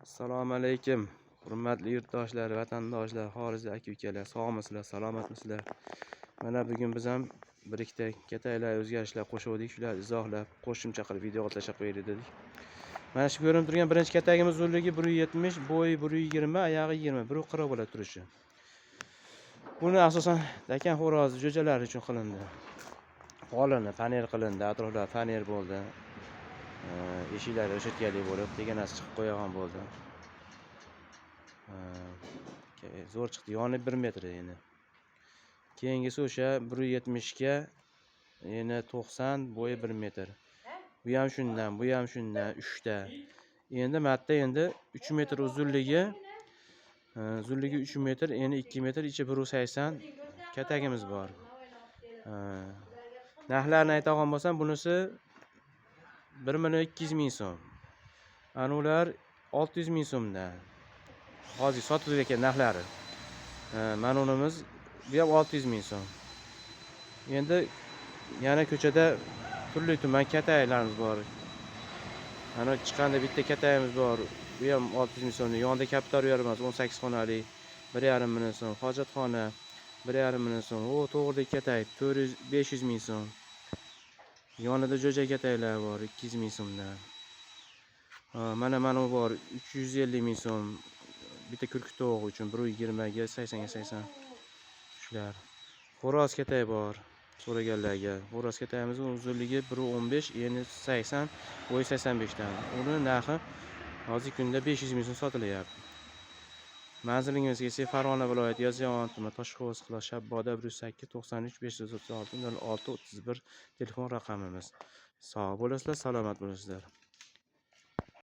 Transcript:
Assalomu alaykum. Hurmatli yurtdoshlar, vatandoshlar, xorijlik aka-ukalar, sog'misizlar, salomatmisizlar? Mana bugun biz ham bir ikkita kataylar o'zgarishlar qo'shuvdik, shular izohlab, qo'shimcha qilib video tashlab qo'yaylik dedik. Mana shu ko'rinib turgan birinchi katagimiz uzunligi 170, bo'yi 120, oyog'i 20, 140 bo'ladi turishi. Buni asosan dakan xo'rozi jo'jalar uchun qilindi. Polini faner qilindi, atroflar faner bo'ldi. Eshiklari o'shatgalik bo'lib, teganasi chiqib qo'ygan bo'ldi. Zo'r chiqdi, yoni 1 metr endi. Keyingisi o'sha 170 ga, endi 90, bo'yi 1 metr. Bu ham shundan, bu ham shundan 3 ta. Endi martda endi 3 metr uzunligi 3 metr, endi 2 metr, ichi 180 katagimiz bor. Narxlarini aytadigan bo'lsam, bunisi 1.200.000 so'm. Ana ular 600.000 so'mdan. Hozir sotib ekan narxlari. Mana unimiz bu ham 600.000 so'm. Endi yana ko'chada turli tuman kataylarimiz bor. Ana chiqqanda bitta katayimiz bor. Bu ham 600.000 so'm. Yonida kapital uyarimiz 18 xonali, 1.5 million so'm. Hojatxona 1.5 million so'm. O to'g'ridagi katay 500.000 so'm. Yonida jo'ja kataylar bor 200.000 so'mdan. Mana bor 350.000 so'm. Bitta kurkuk tovuq uchun 120 ga 80 ga 80. Shular. Xo'roz katay bor. So'raganlarga. Xo'roz katayimizning uzunligi 1.15, eni 80, bo'yi 85 dan. Uni narxi hozir kunda 500.000 so'm sotilyapti. Manzilingizga esa Farg'ona viloyati Yozyovon tumani Toshqo'z qishloq Shabboda 108 93 536 06 31 telefon raqamimiz. Sog' bo'lasizlar, salomat bo'lasizlar.